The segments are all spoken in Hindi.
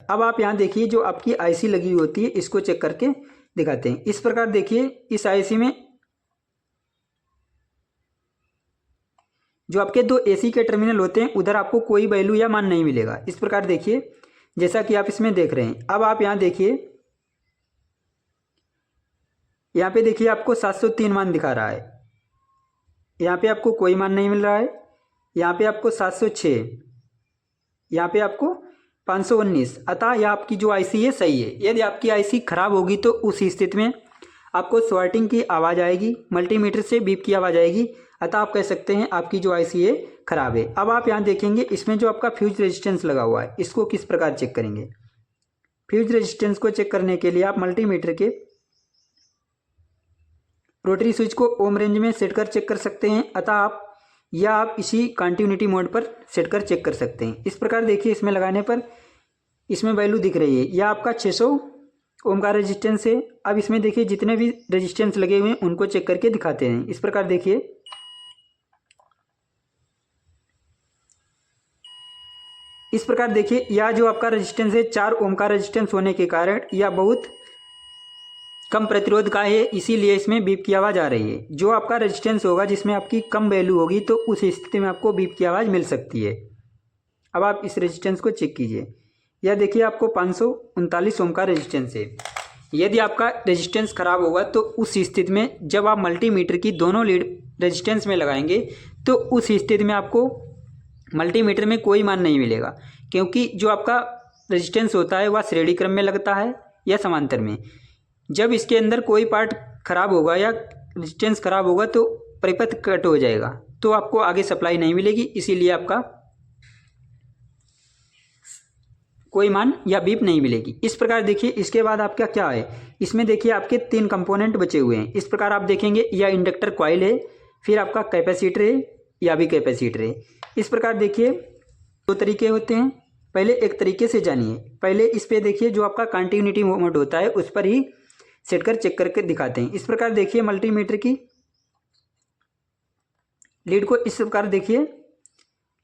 अब आप यहाँ देखिए जो आपकी आईसी लगी हुई होती है इसको चेक करके दिखाते हैं। इस प्रकार देखिए इस आईसी में जो आपके दो एसी के टर्मिनल होते हैं उधर आपको कोई वैल्यू या मान नहीं मिलेगा। इस प्रकार देखिए जैसा कि आप इसमें देख रहे हैं। अब आप यहाँ देखिए, यहाँ पे देखिए आपको 703 मान दिखा रहा है, यहाँ पे आपको कोई मान नहीं मिल रहा है, यहाँ पे आपको 706, यहाँ पे आपको 519। अतः यह आपकी जो आईसी है सही है। यदि आपकी आईसी खराब होगी तो उस स्थिति में आपको सॉर्टिंग की आवाज़ आएगी, मल्टीमीटर से बीप की आवाज़ आएगी। अतः आप कह सकते हैं आपकी जो आईसी है खराब है। अब आप यहाँ देखेंगे इसमें जो आपका फ्यूज रेजिस्टेंस लगा हुआ है इसको किस प्रकार चेक करेंगे। फ्यूज रेजिस्टेंस को चेक करने के लिए आप मल्टीमीटर के रोटरी स्विच को ओम रेंज में सेट कर चेक कर सकते हैं, अतः आप इसी कंटिन्यूटी मोड पर सेट कर चेक कर सकते हैं। इस प्रकार देखिए इसमें लगाने पर इसमें वैल्यू दिख रही है, यह आपका 600 ओम का रेजिस्टेंस है। अब इसमें देखिए जितने भी रेजिस्टेंस लगे हुए हैं उनको चेक करके दिखाते हैं। इस प्रकार देखिए, इस प्रकार देखिए यह जो आपका रेजिस्टेंस है 4 ओम का रेजिस्टेंस होने के कारण यह बहुत कम प्रतिरोध का है, इसीलिए इसमें बीप की आवाज़ आ रही है। जो आपका रेजिस्टेंस होगा जिसमें आपकी कम वैल्यू होगी तो उस स्थिति में आपको बीप की आवाज़ मिल सकती है। अब आप इस रेजिस्टेंस को चेक कीजिए, यह देखिए आपको 539 ओम का रेजिस्टेंस है। यदि आपका रेजिस्टेंस खराब होगा तो उस स्थिति में जब आप मल्टीमीटर की दोनों लीड रेजिस्टेंस में लगाएंगे तो उस स्थिति में आपको मल्टीमीटर में कोई मान नहीं मिलेगा, क्योंकि जो आपका रेजिस्टेंस होता है वह श्रेणी क्रम में लगता है या समांतर में। जब इसके अंदर कोई पार्ट खराब होगा या रेजिस्टेंस खराब होगा तो परिपथ कट हो जाएगा, तो आपको आगे सप्लाई नहीं मिलेगी, इसीलिए आपका कोई मान या बीप नहीं मिलेगी। इस प्रकार देखिए इसके बाद आपका क्या है, इसमें देखिए आपके 3 कंपोनेंट बचे हुए हैं। इस प्रकार आप देखेंगे यह इंडक्टर कॉइल है, फिर आपका कैपेसिटर है, या भी कैपेसिटर है। इस प्रकार देखिए 2 तरीके होते हैं, पहले एक तरीके से जानिए। पहले इस पे देखिए जो आपका कंटिन्यूटी मोड होता है उस पर ही सेट कर चेक करके दिखाते हैं। इस प्रकार देखिए मल्टीमीटर की लीड को इस प्रकार देखिए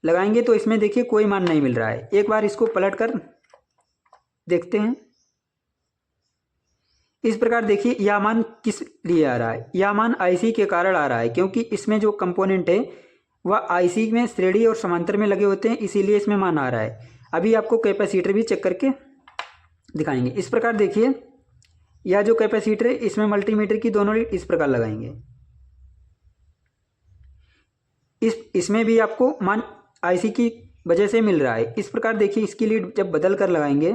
लगाएंगे तो इसमें देखिए कोई मान नहीं मिल रहा है। एक बार इसको पलट कर देखते हैं। इस प्रकार देखिए यह मान किस लिए आ रहा है, यह मान आईसी के कारण आ रहा है, क्योंकि इसमें जो कंपोनेंट है वह आईसी में श्रेणी और समांतर में लगे होते हैं, इसीलिए इसमें मान आ रहा है। अभी आपको कैपेसिटर भी चेक करके दिखाएंगे। इस प्रकार देखिए यह जो कैपेसिटर है इसमें मल्टीमीटर की दोनों लीड इस प्रकार लगाएंगे। इसमें भी आपको मान आईसी की वजह से मिल रहा है। इस प्रकार देखिए इसकी लीड जब बदल कर लगाएंगे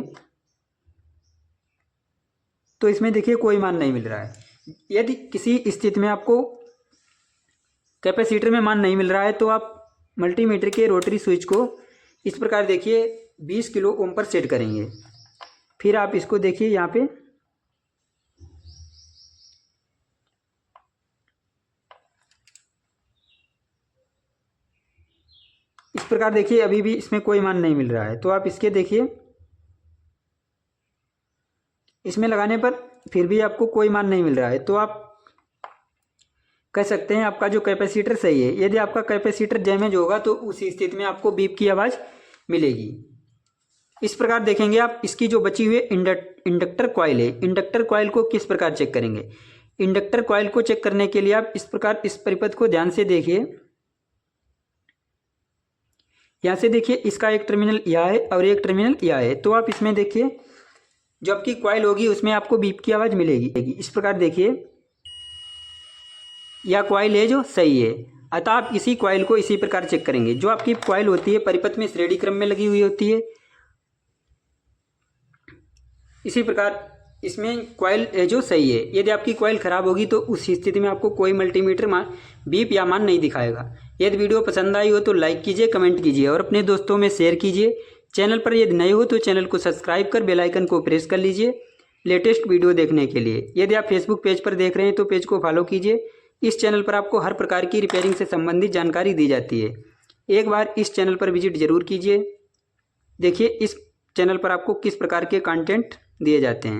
तो इसमें देखिए कोई मान नहीं मिल रहा है। यदि किसी स्थिति में आपको कैपेसिटर में मान नहीं मिल रहा है तो आप मल्टीमीटर के रोटरी स्विच को इस प्रकार देखिए 20 किलो ओम पर सेट करेंगे। फिर आप इसको देखिए यहाँ पे इस प्रकार देखिए अभी भी इसमें कोई मान नहीं मिल रहा है, तो आप इसके देखिए इसमें लगाने पर फिर भी आपको कोई मान नहीं मिल रहा है, तो आप कह सकते हैं आपका जो कैपेसिटर सही है। यदि आपका कैपेसिटर डैमेज होगा तो उस स्थिति में आपको बीप की आवाज़ मिलेगी। इस प्रकार देखेंगे आप इसकी जो बची हुई इंडक्टर कॉइल है, इंडक्टर कॉइल को किस प्रकार चेक करेंगे। इंडक्टर कॉइल को चेक करने के लिए आप इस प्रकार इस परिपथ को ध्यान से देखिए। यहाँ से देखिए इसका एक टर्मिनल यह है और एक टर्मिनल यह है, तो आप इसमें देखिए जो आपकी कॉइल होगी उसमें आपको बीप की आवाज़ मिलेगी। इस प्रकार देखिए यह कॉइल है जो सही है, अतः आप इसी कॉइल को इसी प्रकार चेक करेंगे। जो आपकी कॉइल होती है परिपथ में श्रेणी क्रम में लगी हुई होती है, इसी प्रकार इसमें कॉइल है जो सही है। यदि आपकी कॉइल खराब होगी तो उस स्थिति में आपको कोई मल्टीमीटर बीप या मान नहीं दिखाएगा। यदि वीडियो पसंद आई हो तो लाइक कीजिए, कमेंट कीजिए और अपने दोस्तों में शेयर कीजिए। चैनल पर यदि नए हो तो चैनल को सब्सक्राइब कर बेल आइकन को प्रेस कर लीजिए लेटेस्ट वीडियो देखने के लिए। यदि आप फेसबुक पेज पर देख रहे हैं तो पेज को फॉलो कीजिए। इस चैनल पर आपको हर प्रकार की रिपेयरिंग से संबंधित जानकारी दी जाती है। एक बार इस चैनल पर विजिट जरूर कीजिए। देखिए इस चैनल पर आपको किस प्रकार के कंटेंट दिए जाते हैं।